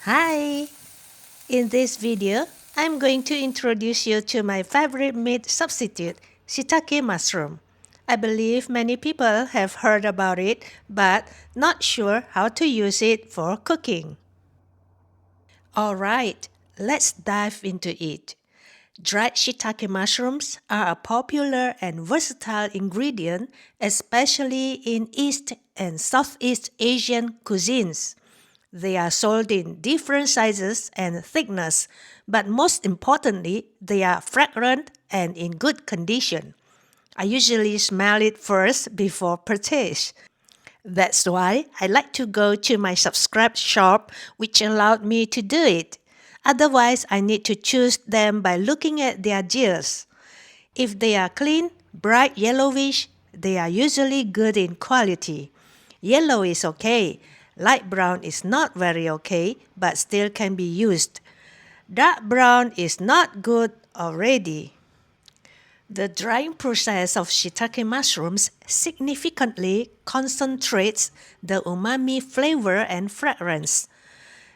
Hi! In this video, I'm going to introduce you to my favorite meat substitute, shiitake mushroom. I believe many people have heard about it, but not sure how to use it for cooking. Alright, let's dive into it. Dried shiitake mushrooms are a popular and versatile ingredient, especially in East and Southeast Asian cuisines. They are sold in different sizes and thickness, but most importantly, they are fragrant and in good condition. I usually smell it first before purchase. That's why I like to go to my subscribed shop, which allowed me to do it. Otherwise, I need to choose them by looking at their gills. If they are clean, bright yellowish, they are usually good in quality. Yellow is okay. Light brown is not very okay, but still can be used. Dark brown is not good already. The drying process of shiitake mushrooms significantly concentrates the umami flavor and fragrance,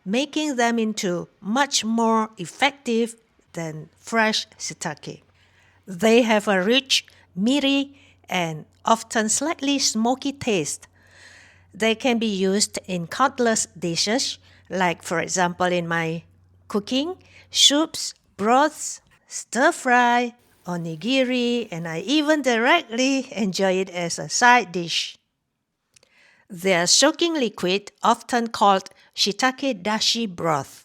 making them into much more effective than fresh shiitake. They have a rich, meaty, and often slightly smoky taste. They can be used in countless dishes, like for example in my cooking, soups, broths, stir-fry, onigiri, and I even directly enjoy it as a side dish. Their soaking liquid, often called shiitake dashi broth,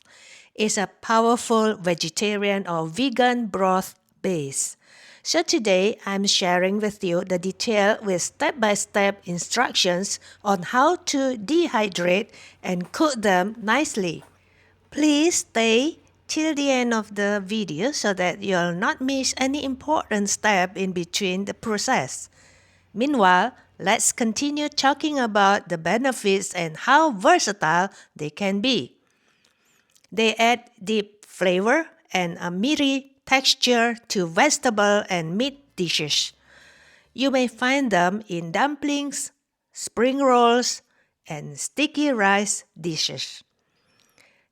is a powerful vegetarian or vegan broth base. So today, I'm sharing with you the detail with step-by-step instructions on how to dehydrate and cook them nicely. Please stay till the end of the video so that you'll not miss any important step in between the process. Meanwhile, let's continue talking about the benefits and how versatile they can be. They add deep flavor and a meaty texture to vegetable and meat dishes. You may find them in dumplings, spring rolls, and sticky rice dishes.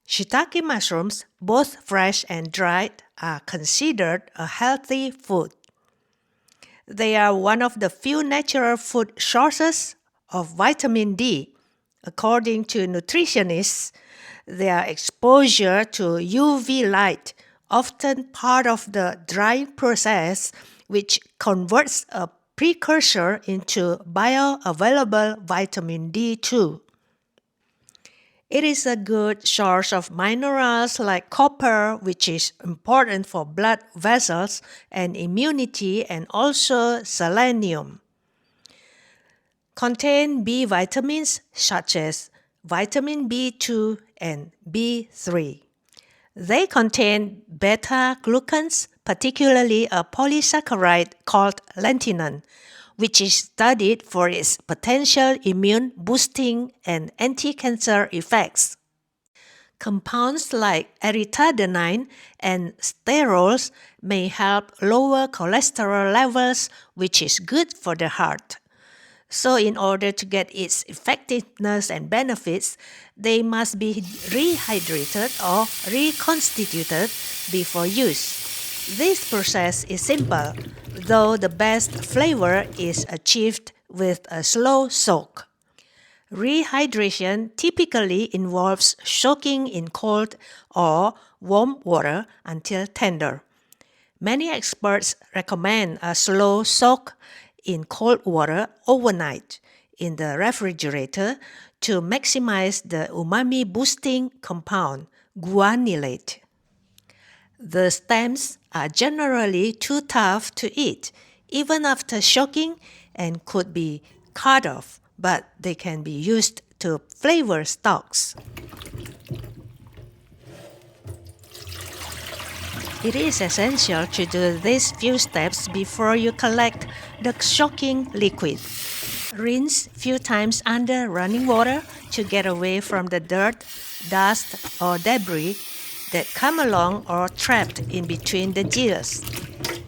Shiitake mushrooms, both fresh and dried, are considered a healthy food. They are one of the few natural food sources of vitamin D. According to nutritionists, their exposure to UV light, often part of the drying process, which converts a precursor into bioavailable vitamin D2. It is a good source of minerals like copper, which is important for blood vessels and immunity, and also selenium. Contain B vitamins such as vitamin B2 and B3. They contain beta-glucans, particularly a polysaccharide called lentinan, which is studied for its potential immune boosting and anti-cancer effects. Compounds like erythadinine and sterols may help lower cholesterol levels, which is good for the heart. So in order to get its effectiveness and benefits, they must be rehydrated or reconstituted before use. This process is simple, though the best flavor is achieved with a slow soak. Rehydration typically involves soaking in cold or warm water until tender. Many experts recommend a slow soak in cold water overnight in the refrigerator to maximize the umami-boosting compound, guanylate. The stems are generally too tough to eat, even after soaking, and could be cut off, but they can be used to flavor stocks. It is essential to do these few steps before you collect the soaking liquid. Rinse few times under running water to get away from the dirt, dust, or debris that come along or trapped in between the gills.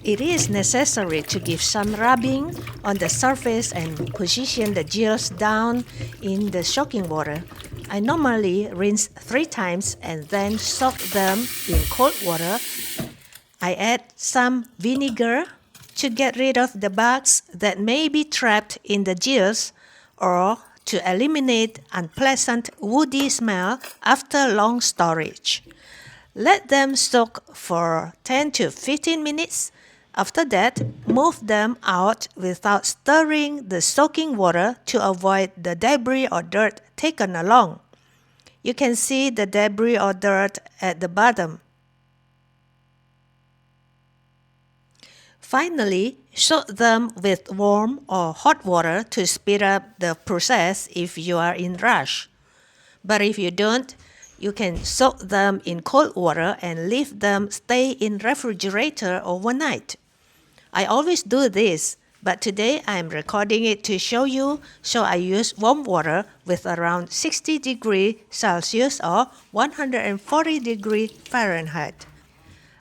It is necessary to give some rubbing on the surface and position the gills down in the soaking water. I normally rinse 3 times and then soak them in cold water. I add some vinegar to get rid of the bugs that may be trapped in the gills or to eliminate unpleasant woody smell after long storage. Let them soak for 10 to 15 minutes. After that, move them out without stirring the soaking water to avoid the debris or dirt taken along. You can see the debris or dirt at the bottom. Finally, soak them with warm or hot water to speed up the process if you are in rush. But if you don't, you can soak them in cold water and leave them stay in refrigerator overnight. I always do this, but today I am recording it to show you, so I use warm water with around 60 degrees Celsius or 140 degrees Fahrenheit.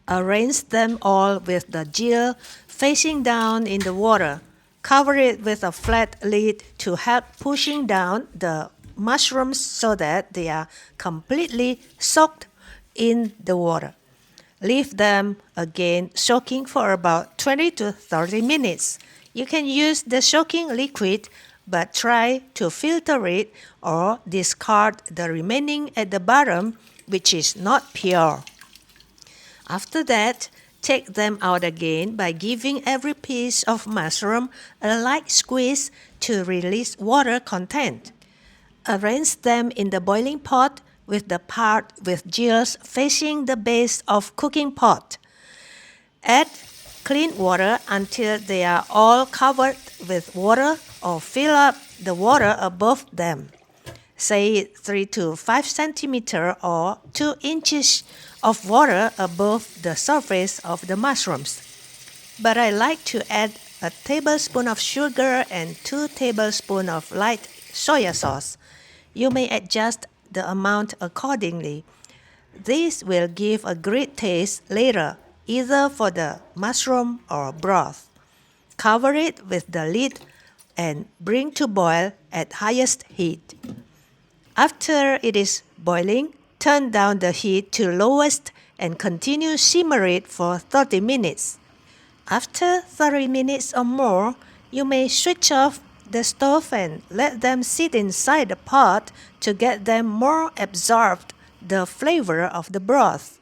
Arrange them all with the gill facing down in the water. Cover it with a flat lid to help pushing down the mushrooms so that they are completely soaked in the water. Leave them again soaking for about 20 to 30 minutes. You can use the soaking liquid, but try to filter it or discard the remaining at the bottom, which is not pure. After that, take them out again by giving every piece of mushroom a light squeeze to release water content. Arrange them in the boiling pot with the part with gills facing the base of cooking pot. Add clean water until they are all covered with water or fill up the water above them. Say 3 to 5 centimeters or 2 inches of water above the surface of the mushrooms. But I like to add a tablespoon of sugar and 2 tablespoons of light soya sauce. You may adjust the amount accordingly. This will give a great taste later, either for the mushroom or broth. Cover it with the lid and bring to boil at highest heat. After it is boiling, turn down the heat to lowest and continue simmer it for 30 minutes. After 30 minutes or more, you may switch off the stove and let them sit inside the pot to get them more absorbed the flavor of the broth.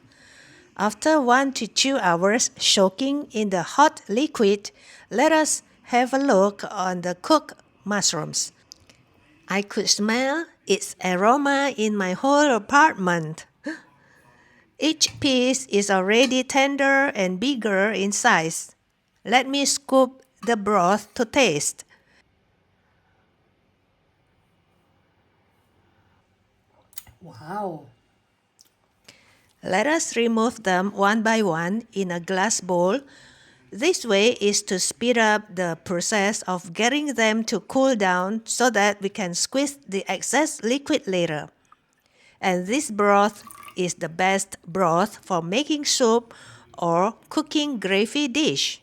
After 1 to 2 hours soaking in the hot liquid, let us have a look on the cooked mushrooms. I could smell its aroma in my whole apartment. Each piece is already tender and bigger in size. Let me scoop the broth to taste. Wow! Let us remove them one by one in a glass bowl. This way is to speed up the process of getting them to cool down so that we can squeeze the excess liquid later. And this broth is the best broth for making soup or cooking gravy dish.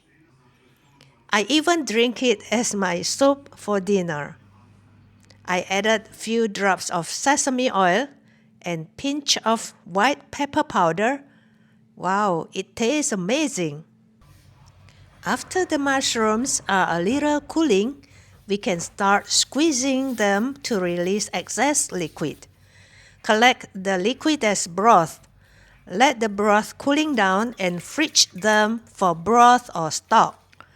I even drink it as my soup for dinner. I added few drops of sesame oil and pinch of white pepper powder. Wow, it tastes amazing. After the mushrooms are a little cooling, we can start squeezing them to release excess liquid. Collect the liquid as broth. Let the broth cooling down and fridge them for broth or stock.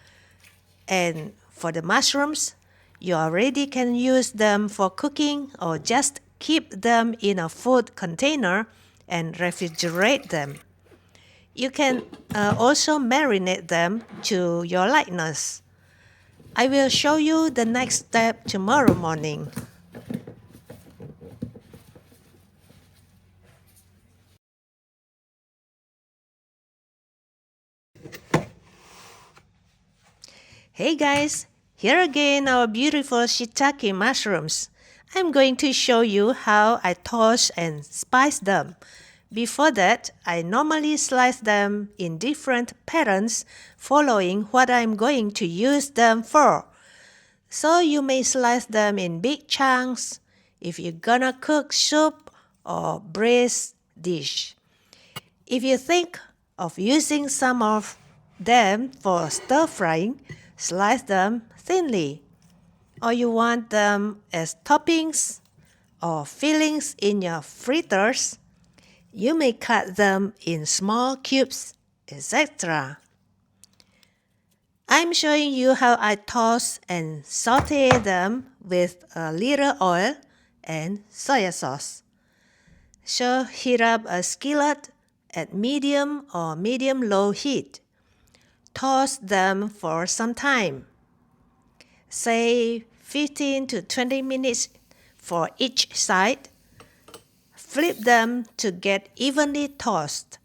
And for the mushrooms, you already can use them for cooking or just keep them in a food container and refrigerate them. You can also marinate them to your likeness. I will show you the next step tomorrow morning. Hey guys, here again our beautiful shiitake mushrooms. I'm going to show you how I toss and spice them. Before that, I normally slice them in different patterns following what I'm going to use them for. So you may slice them in big chunks, if you're gonna cook soup or braised dish. If you think of using some of them for stir frying, slice them thinly. Or you want them as toppings or fillings in your fritters, you may cut them in small cubes, etc. I'm showing you how I toss and saute them with a little oil and soya sauce. So heat up a skillet at medium or medium-low heat. Toss them for some time, say 15 to 20 minutes for each side. Flip them to get evenly tossed.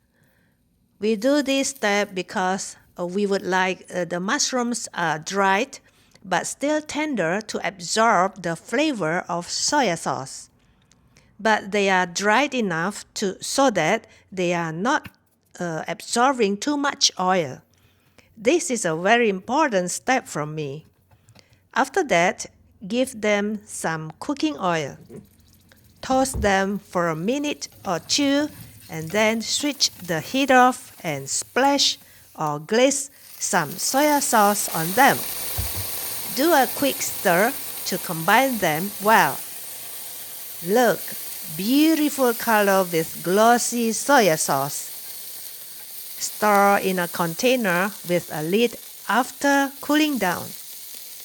We do this step because we would like the mushrooms dried but still tender to absorb the flavor of soya sauce. But they are dried enough so that they are not absorbing too much oil. This is a very important step from me. After that, give them some cooking oil. Toast them for a minute or two and then switch the heat off and splash or glaze some soya sauce on them. Do a quick stir to combine them well. Look, beautiful color with glossy soya sauce. Store in a container with a lid after cooling down.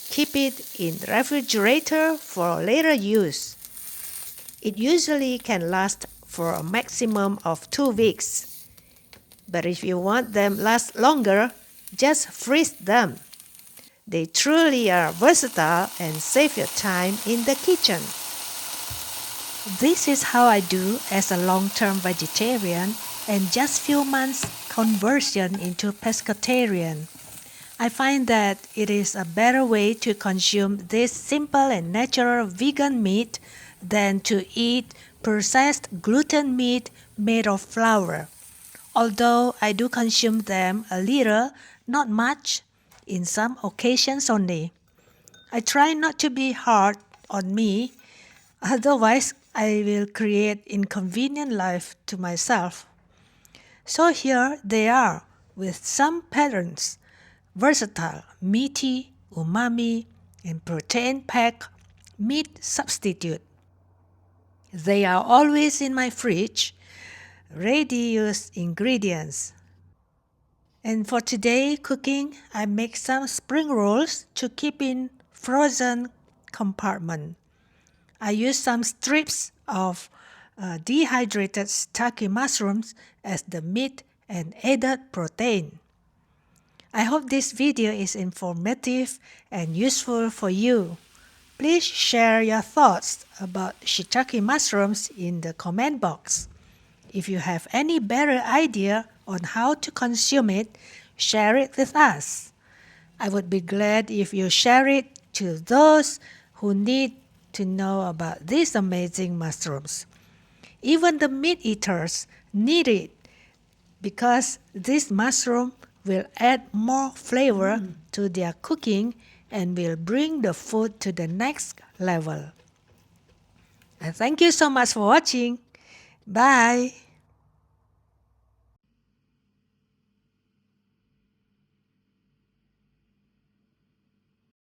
Keep it in the refrigerator for later use. It usually can last for a maximum of 2 weeks. But if you want them to last longer, just freeze them. They truly are versatile and save your time in the kitchen. This is how I do as a long-term vegetarian and just few months conversion into pescatarian. I find that it is a better way to consume this simple and natural vegan meat than to eat processed gluten meat made of flour. Although I do consume them a little, not much, in some occasions only. I try not to be hard on me, otherwise I will create inconvenient life to myself. So here they are with some patterns. Versatile, meaty, umami, and protein-packed meat substitute. They are always in my fridge, ready-use ingredients. And for today cooking, I make some spring rolls to keep in frozen compartment. I use some strips of dehydrated shiitake mushrooms as the meat and added protein. I hope this video is informative and useful for you. Please share your thoughts about shiitake mushrooms in the comment box. If you have any better idea on how to consume it, share it with us. I would be glad if you share it to those who need to know about these amazing mushrooms. Even the meat eaters need it because this mushroom will add more flavor to their cooking and will bring the food to the next level. And thank you so much for watching. Bye.